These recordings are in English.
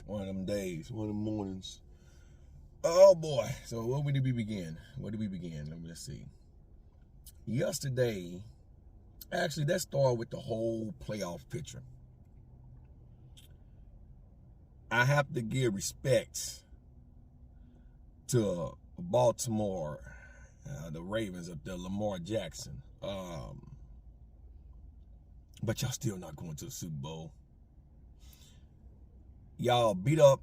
One of them days, one of them mornings. Oh boy. So where did we begin? Let's see. Yesterday, actually, let's start with the whole playoff picture. I have to give respect to Baltimore, the Ravens up there, Lamar Jackson. But y'all still not going to the Super Bowl. Y'all beat up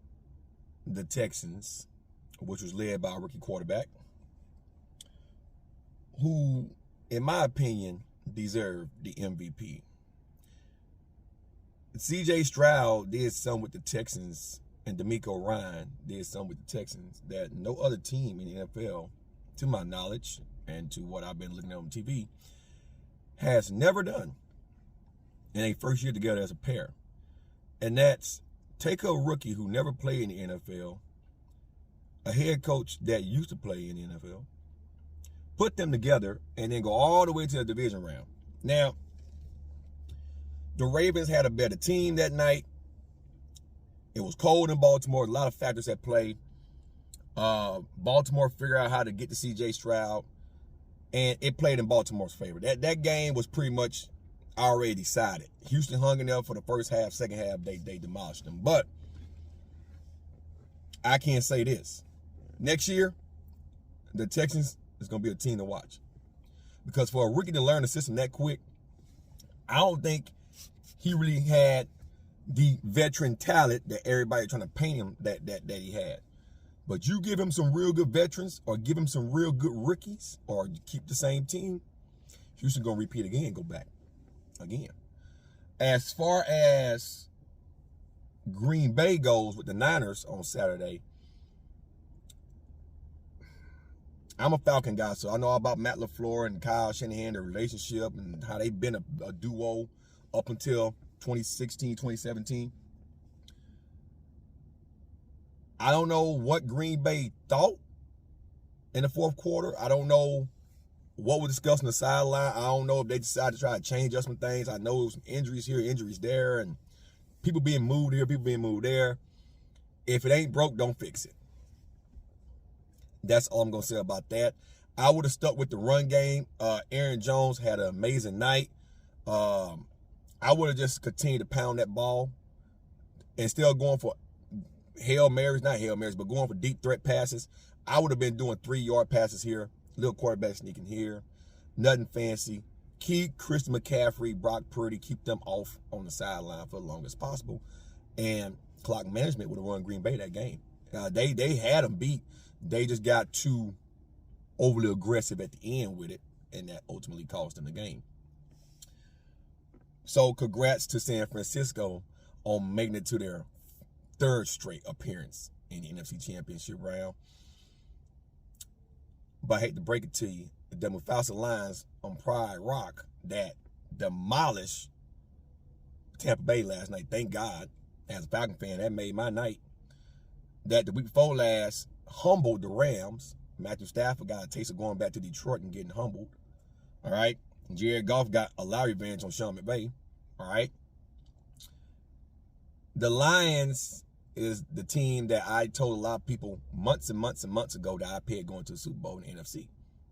the Texans, which was led by a rookie quarterback, who, in my opinion, deserved the MVP. C.J. Stroud did some with the Texans, and D'Amico Ryan did some with the Texans that no other team in the NFL, to my knowledge, and to what I've been looking at on TV, has never done in a first year together as a pair. And that's take a rookie who never played in the NFL, a head coach that used to play in the NFL, put them together, and then go all the way to the division round. Now, the Ravens had a better team that night. It was cold in Baltimore. A lot of factors at play. Baltimore figured out how to get to C.J. Stroud, and it played in Baltimore's favor. That game was pretty much already decided. Houston hung in there for the first half. Second half, they demolished them. But I can't say this. Next year, the Texans is going to be a team to watch. Because for a rookie to learn the system that quick, I don't think he really had the veteran talent that everybody trying to paint him that he had. But you give him some real good veterans, or give him some real good rookies, or keep the same team, Houston going to repeat again, go back again. As far as Green Bay goes with the Niners on Saturday, I'm a Falcon guy, so I know about Matt LaFleur and Kyle Shanahan, their relationship, and how they've been a duo up until 2016, 2017. I don't know what Green Bay thought in the fourth quarter. I don't know what was discussed on the sideline. I don't know if they decided to try to change up some things. I know there was some injuries here, injuries there, and people being moved here, people being moved there. If it ain't broke, don't fix it. That's all I'm going to say about that. I would have stuck with the run game. Aaron Jones had an amazing night. I would have just continued to pound that ball and still going for Hail Marys, not Hail Marys, but going for deep threat passes. I would have been doing 3-yard passes here, little quarterback sneaking here, nothing fancy. Keep Christian McCaffrey, Brock Purdy, keep them off on the sideline for the longest possible. And clock management would have won Green Bay that game. They had them beat. They just got too overly aggressive at the end with it, and that ultimately cost them the game. So congrats to San Francisco on making it to their third straight appearance in the NFC Championship round. But I hate to break it to you, the Mufasa Lions on Pride Rock that demolished Tampa Bay last night. Thank God, as a Falcon fan, that made my night. That the week before last humbled the Rams. Matthew Stafford got a taste of going back to Detroit and getting humbled. All right. Jared Goff got a lot of revenge on Sean McVay. All right. The Lions is the team that I told a lot of people months and months and months ago that I pegged going to the Super Bowl in the NFC.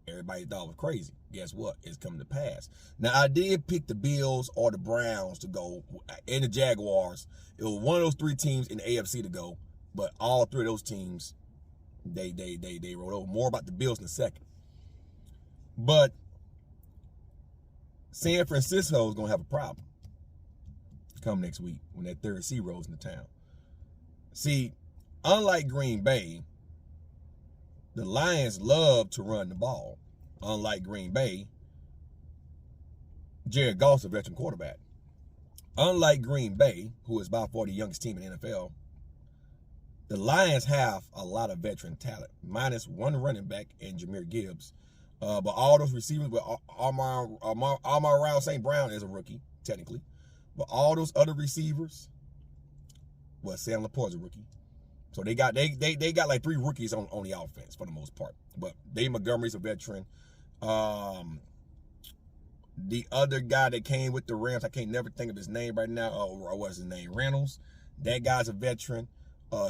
Everybody thought it was crazy. Guess what? It's coming to pass. Now, I did pick the Bills or the Browns to go, and the Jaguars. It was one of those three teams in the AFC to go, but all three of those teams, they rolled over. More about the Bills in a second. But San Francisco is going to have a problem come next week when that third seed rolls into town. See, unlike Green Bay, the Lions love to run the ball. Unlike Green Bay, Jared Goff's a veteran quarterback. Unlike Green Bay, who is by far the youngest team in the NFL, the Lions have a lot of veteran talent, minus one running back in Jahmyr Gibbs. But all those receivers, but Amon-Ra St. Brown is a rookie, technically. But all those other receivers, well, Sam Laporte's a rookie. So they got like three rookies on the offense for the most part. But Dave Montgomery's a veteran. The other guy that came with the Rams, I can't never think of his name right now. What's his name? Reynolds. That guy's a veteran.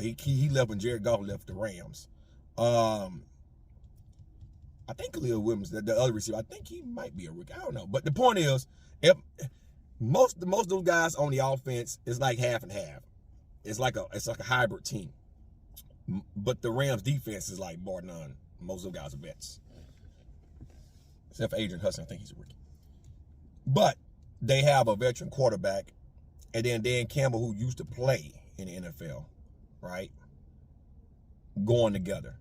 He left when Jared Goff left the Rams. I think Khalil Williams, the other receiver, I think he might be a rookie. I don't know. But the point is, if most of those guys on the offense is like half and half. It's like a hybrid team. But the Rams defense is like bar none. Most of those guys are vets. Except for Adrian Hudson, I think he's a rookie. But they have a veteran quarterback, and then Dan Campbell, who used to play in the NFL, right? Going together.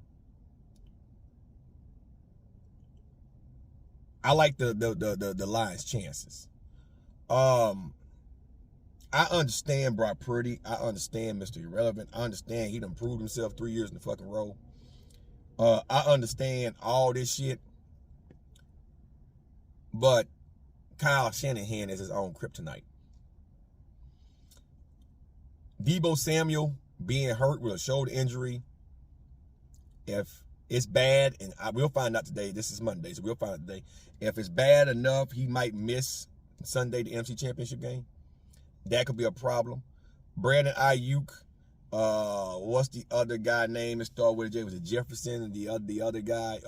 I like the Lions' chances. I understand Brock Purdy. I understand Mr. Irrelevant. I understand he done proved himself 3 years in the fucking row. I understand all this shit. But Kyle Shanahan is his own kryptonite. Deebo Samuel being hurt with a shoulder injury. If it's bad, and we'll find out today. This is Monday, so we'll find out today. If it's bad enough, he might miss Sunday, the NFC Championship game. That could be a problem. Brandon Ayuk. What's the other guy name that started with a J? Was it Jefferson? And the other guy,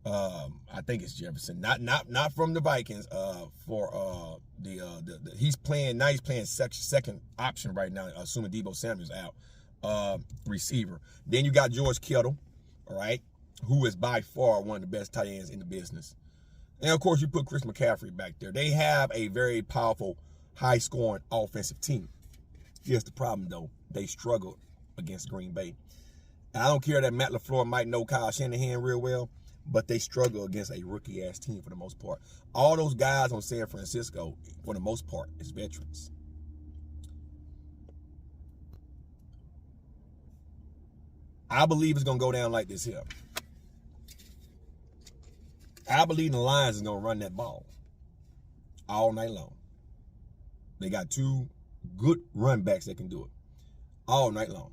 I think it's Jefferson. Not from the Vikings. He's playing now. He's playing second option right now. Assuming Deebo Samuel's out. Receiver. Then you got George Kittle, all right, who is by far one of the best tight ends in the business. And of course, you put Chris McCaffrey back there. They have a very powerful, high-scoring offensive team. Here's the problem, though. They struggled against Green Bay. And I don't care that Matt LaFleur might know Kyle Shanahan real well, but they struggle against a rookie-ass team for the most part. All those guys on San Francisco, for the most part, is veterans. I believe it's going to go down like this here. I believe the Lions is going to run that ball all night long. They got two good run backs that can do it all night long.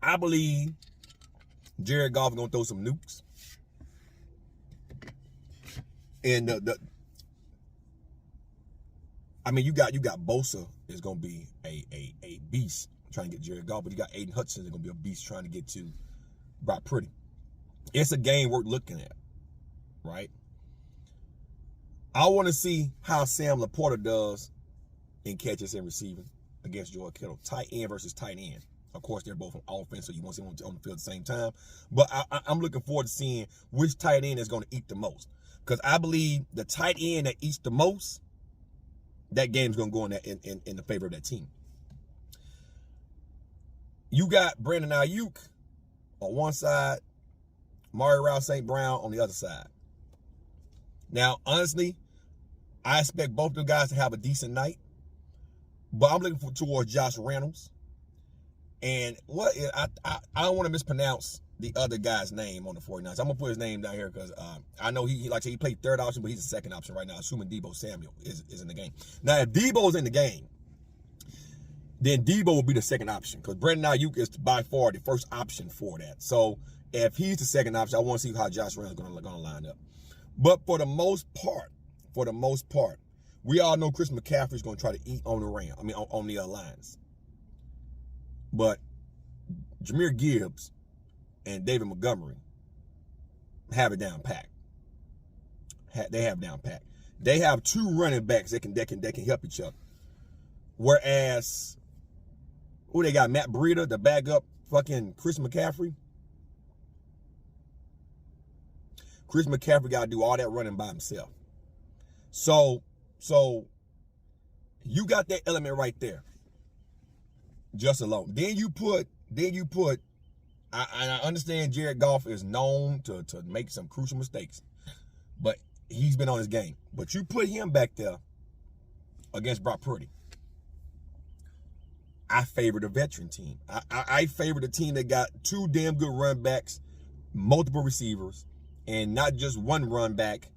I believe Jared Goff is going to throw some nukes. And you got Bosa is going to be a beast trying to get Jared Goff, but you got Aiden Hudson is going to be a beast trying to get to Brock Purdy. It's a game worth looking at, right? I want to see how Sam Laporta does in catches and receiving against George Kittle. Tight end versus tight end. Of course, they're both on offense, so you won't see them on the field at the same time. But I'm looking forward to seeing which tight end is going to eat the most. Because I believe the tight end that eats the most, that game's going to go in the favor of that team. You got Brandon Ayuk on one side, Mario St. Brown on the other side. Now, honestly, I expect both of the guys to have a decent night, but I'm looking towards Josh Reynolds. And I don't want to mispronounce the other guy's name on the 49ers. I'm going to put his name down here because I know he played third option, but he's the second option right now, assuming Deebo Samuel is in the game. Now, if Deebo's in the game, then Deebo will be the second option because Brandon Ayuk is by far the first option for that. So if he's the second option, I want to see how Josh Reynolds is going to line up. But for the most part, we all know Chris McCaffrey is going to try to eat on the on the Lions. But Jahmyr Gibbs and David Montgomery have it down pat. They have down pat. They have two running backs that can help each other. Whereas, who they got? Matt Breida, the backup, fucking Chris McCaffrey. Chris McCaffrey got to do all that running by himself. So you got that element right there. Just alone. Then you put. I understand Jared Goff is known to make some crucial mistakes, but he's been on his game. But you put him back there against Brock Purdy. I favor the veteran team. I favor the team that got two damn good run backs, multiple receivers, and not just one run back,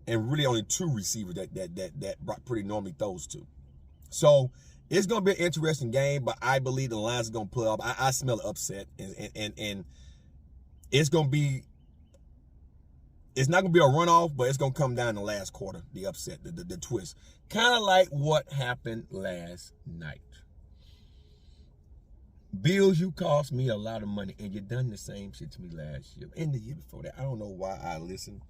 and really only two receivers that Brock Purdy normally throws to. So it's going to be an interesting game, but I believe the Lions are going to pull up. I smell an upset, and it's going to be It's not going to be a runoff, but it's going to come down the last quarter, the upset, the twist. Kind of like what happened last night. Bills, you cost me a lot of money, and you done the same shit to me last year and the year before that. I don't know why I listened.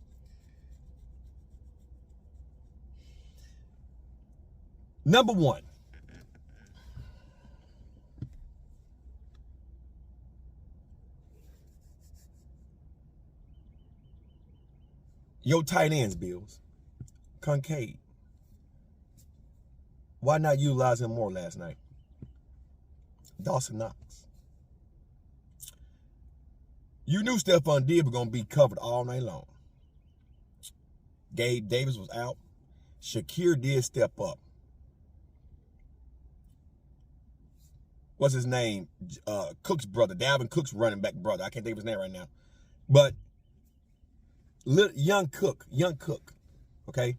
Number one. Your tight ends, Bills. Kincaid. Why not utilize him more last night? Dawson Knox. You knew Stephon Diggs was going to be covered all night long. Gabe Davis was out. Shakir did step up. What's his name? Cook's brother. Dalvin Cook's running back brother. I can't think of his name right now. But young Cook, okay?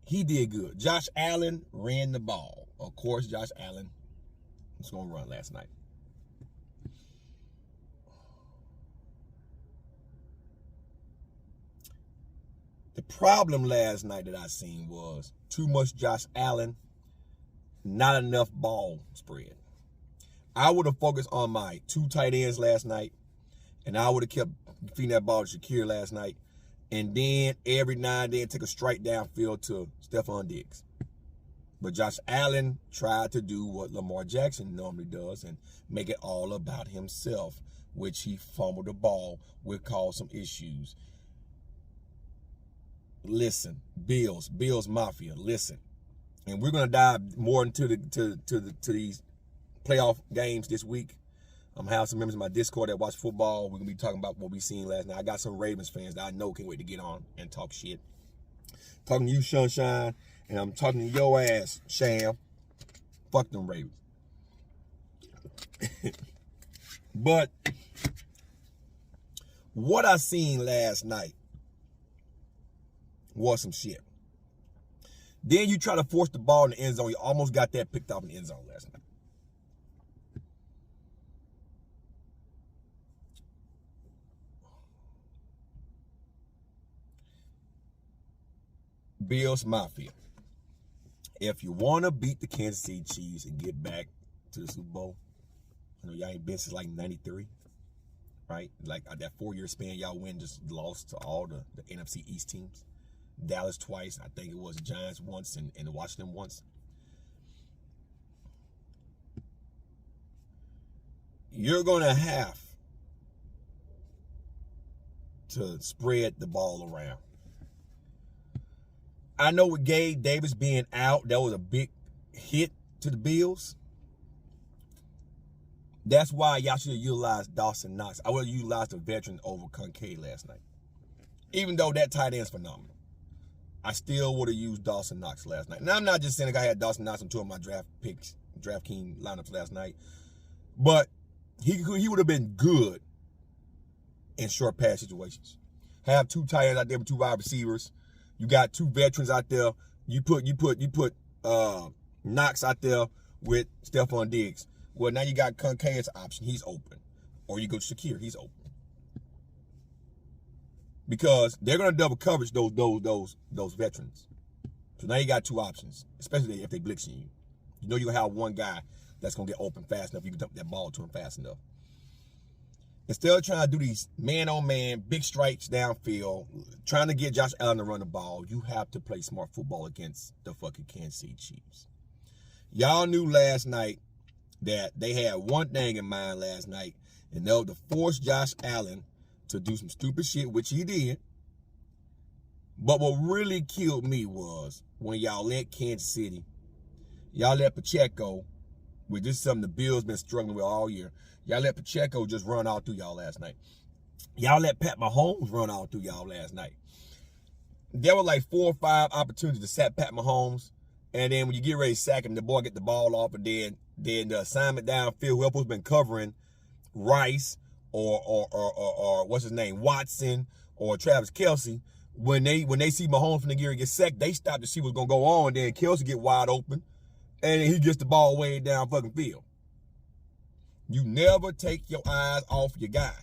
He did good. Josh Allen ran the ball. Of course, Josh Allen was going to run last night. The problem last night that I seen was too much Josh Allen, not enough ball spread. I would have focused on my two tight ends last night, and I would have kept feeding that ball to Shakir last night, and then every now and then take a strike downfield to Stephon Diggs. But Josh Allen tried to do what Lamar Jackson normally does and make it all about himself, which he fumbled the ball, which caused some issues. Listen, Bills Mafia, listen. And we're gonna dive more into these playoff games this week. I'm having some members of my Discord that watch football. We're gonna be talking about what we seen last night. I got some Ravens fans that I know can't wait to get on and talk shit. Talking to you, Sunshine, and I'm talking to your ass, Sham. Fuck them Ravens. But what I seen last night was some shit. Then you try to force the ball in the end zone. You almost got that picked off in the end zone last night. Bills Mafia. If you want to beat the Kansas City Chiefs and get back to the Super Bowl, I know y'all ain't been since like 93, right? Like that 4-year span, y'all just lost to all the NFC East teams. Dallas twice, I think it was Giants once and Washington once. You're going to have to spread the ball around. I know with Gabe Davis being out, that was a big hit to the Bills. That's why y'all should have utilized Dawson Knox. I would have utilized the veteran over Kincaid last night. Even though that tight end's phenomenal. I still would have used Dawson Knox last night. Now, I'm not just saying like I had Dawson Knox on two of my DraftKings lineups last night. But he would have been good in short pass situations. Have two tight ends out there with two wide receivers. You got two veterans out there. You put Knox out there with Stephon Diggs. Well, now you got Kincaid's option. He's open. Or you go to Shakir. He's open. Because they're gonna double coverage those veterans. So now you got two options, especially if they blitzing you. You know you're gonna have one guy that's gonna get open fast enough. You can dump that ball to him fast enough. Instead of trying to do these man-on-man, big strikes downfield, trying to get Josh Allen to run the ball, you have to play smart football against the fucking Kansas City Chiefs. Y'all knew last night that they had one thing in mind last night, and that was to force Josh Allen to do some stupid shit, which he did. But what really killed me was when y'all let Kansas City, y'all let Pacheco, which this is something the Bills been struggling with all year, y'all let Pacheco just run all through y'all last night. Y'all let Pat Mahomes run all through y'all last night. There were like 4 or 5 opportunities to sack Pat Mahomes, and then when you get ready to sack him, the boy get the ball off, and then the assignment downfield, whoever's been covering Rice or what's his name, Watson or Travis Kelce, when they see Mahomes from the gear get sacked, they stop to see what's gonna go on. Then Kelce get wide open, and then he gets the ball way down fucking field. You never take your eyes off your guy.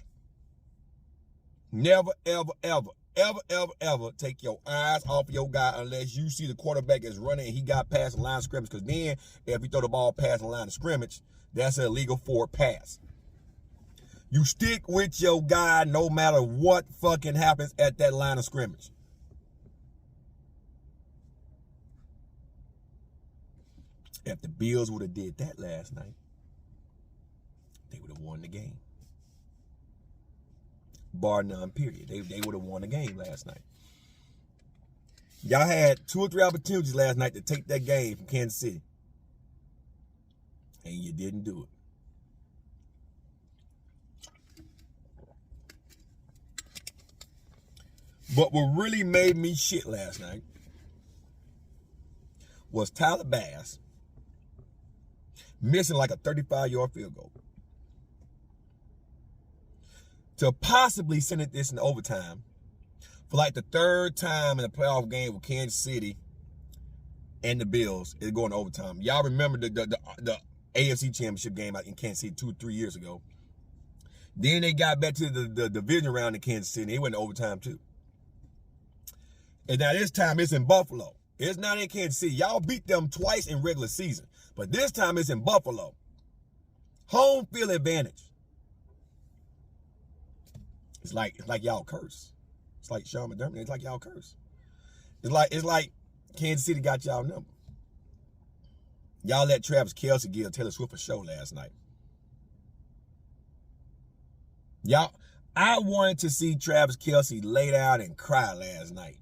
Never, ever, ever, ever, ever, ever take your eyes off your guy unless you see the quarterback is running and he got past the line of scrimmage. Because then, if you throw the ball past the line of scrimmage, that's an illegal forward pass. You stick with your guy no matter what fucking happens at that line of scrimmage. If the Bills would have did that last night, they would have won the game. Bar none, period. They would have won the game last night. Y'all had 2 or 3 opportunities last night to take that game from Kansas City. And you didn't do it. But what really made me shit last night was Tyler Bass missing like a 35-yard field goal to possibly send this in overtime for like the 3rd time in a playoff game with Kansas City and the Bills is going to overtime. Y'all remember the AFC Championship game out in Kansas City 2 or 3 years ago. Then they got back to the division round in Kansas City. They went to overtime too. And now this time it's in Buffalo. It's not in Kansas City. Y'all beat them twice in regular season. But this time it's in Buffalo. Home field advantage. It's like y'all curse. It's like Sean McDermott. It's like y'all curse. It's like Kansas City got y'all number. Y'all let Travis Kelce give Taylor Swift a show last night. I wanted to see Travis Kelce lay down and cry last night.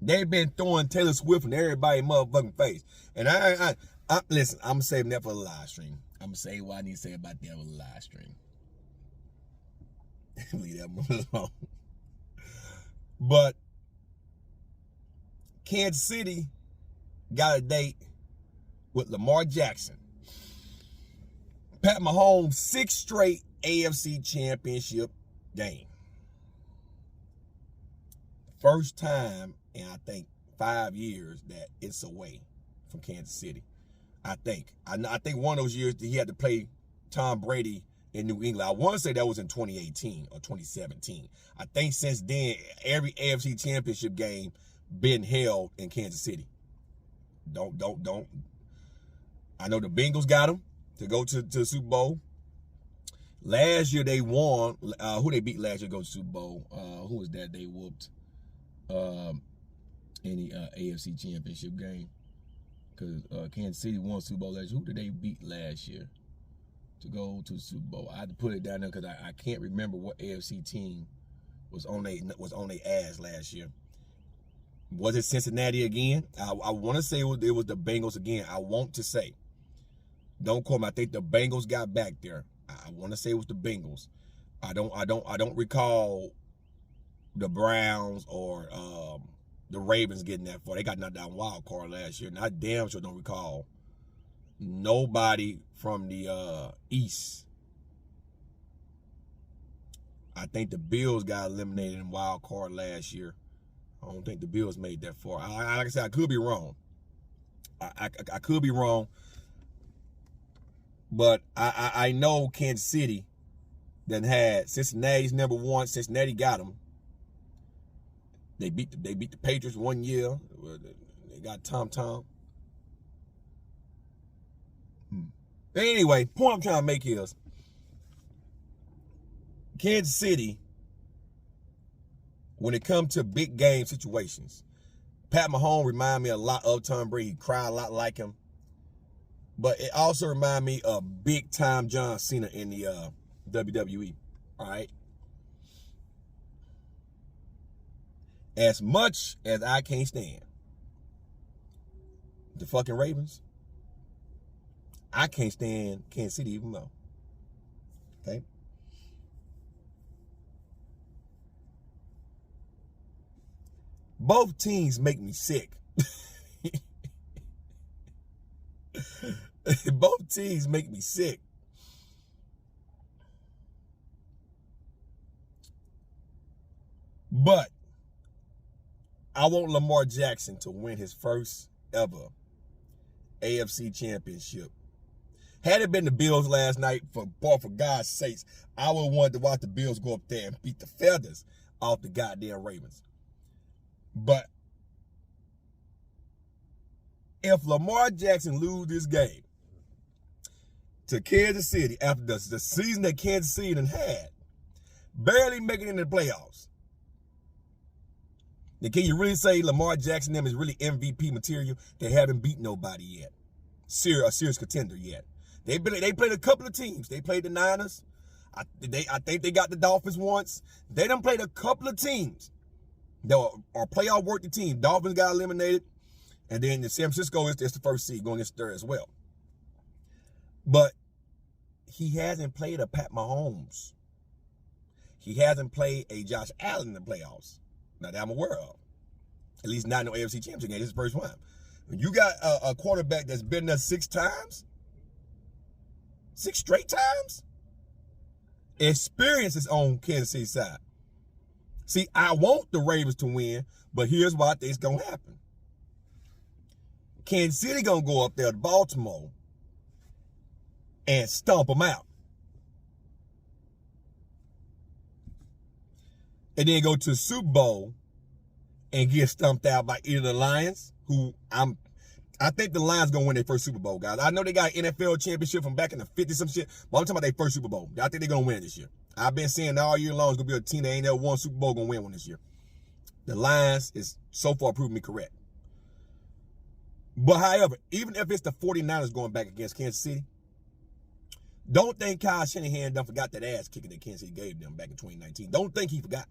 They've been throwing Taylor Swift in everybody's motherfucking face. And I listen, I'm saving that for the live stream. I'm gonna say what I need to say about that with the live stream. Leave that one alone. But Kansas City got a date with Lamar Jackson. Pat Mahomes' 6th straight AFC Championship game. First time in, I think, 5 years that it's away from Kansas City. I think one of those years that he had to play Tom Brady in New England. I want to say that was in 2018 or 2017. I think since then, every AFC Championship game been held in Kansas City. Don't. I know the Bengals got them to go to the Super Bowl. Last year they won. Who they beat last year to go to the Super Bowl? Who was that they whooped? Any AFC Championship game. Because Kansas City won Super Bowl last year. Who did they beat last year to go to the Super Bowl? I had to put it down there because I can't remember what AFC team was on their ass last year. Was it Cincinnati again? I want to say it was the Bengals again. I want to say. Don't quote me. I think the Bengals got back there. I want to say it was the Bengals. I don't recall the Browns or the Ravens getting that far. They got knocked down wild card last year. And I damn sure don't recall nobody from the East. I think the Bills got eliminated in wild card last year. I don't think the Bills made that far. Like I said, I could be wrong. I could be wrong. But I know Kansas City then had Cincinnati's number 1. Cincinnati got them. They beat the Patriots 1 year. They got Tom. Anyway, point I'm trying to make is Kansas City, when it comes to big game situations, Pat Mahomes remind me a lot of Tom Brady. He cried a lot like him. But it also remind me of big time John Cena in the WWE. All right. As much as I can't stand the fucking Ravens, I can't stand Kansas City even more. Okay. Both teams make me sick. Both teams make me sick. But I want Lamar Jackson to win his first ever AFC Championship. Had it been the Bills last night, for God's sakes, I would have wanted to watch the Bills go up there and beat the feathers off the goddamn Ravens. But if Lamar Jackson lose this game to Kansas City after the season that Kansas City done had, barely making it in the playoffs, then can you really say Lamar Jackson them is really MVP material? They haven't beat nobody yet. A serious contender yet. They played a couple of teams. They played the Niners. I think they got the Dolphins once. They done played a couple of teams that are playoff worthy teams. Dolphins got eliminated. And then the San Francisco is the first seed going against third as well. But he hasn't played a Pat Mahomes. He hasn't played a Josh Allen in the playoffs. Now that I'm aware of. At least not in the AFC Championship game. This is the first one. When you got a quarterback that's been there 6 times, 6 straight times, experience is on Kansas City side. See, I want the Ravens to win, but here's what I think is going to happen. Kansas City going to go up there to Baltimore and stomp them out. And then go to the Super Bowl and get stumped out by either the Lions, who I think the Lions going to win their first Super Bowl, guys. I know they got an NFL championship from back in the 50s, some shit, but I'm talking about their first Super Bowl. I think they're going to win this year. I've been saying all year long it's going to be a team that ain't never won Super Bowl going to win one this year. The Lions is so far proving me correct. But however, even if it's the 49ers going back against Kansas City, don't think Kyle Shanahan done forgot that ass kicking that Kansas City gave them back in 2019. Don't think he forgot.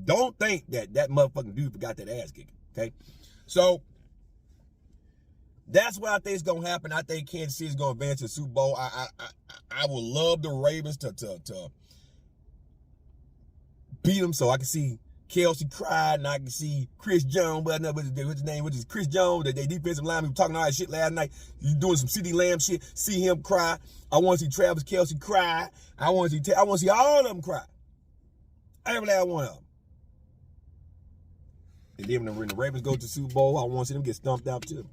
Don't think that motherfucking dude forgot that ass kicking, okay? So, that's what I think is going to happen. I think Kansas City is going to advance to the Super Bowl. I would love the Ravens to beat them so I can see Kelsey cry and I can see Chris Jones, what's his name, which is Chris Jones, the defensive lineman, we were talking all that shit last night. He's doing some CeeDee Lamb shit. See him cry. I want to see Travis Kelce cry. I want to see all of them cry. Every last one of them. And then when the Ravens go to the Super Bowl, I want to see them get stumped out too.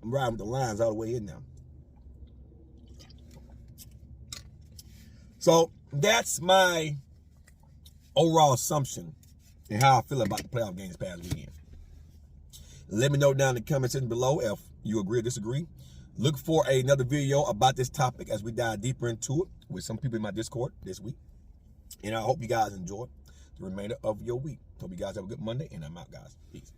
I'm riding with the Lions all the way in now. So that's my overall assumption and how I feel about the playoff games past weekend. Let me know down in the comment section below if you agree or disagree. Look for another video about this topic as we dive deeper into it with some people in my Discord this week. And I hope you guys enjoy the remainder of your week. Hope you guys have a good Monday, and I'm out, guys. Peace.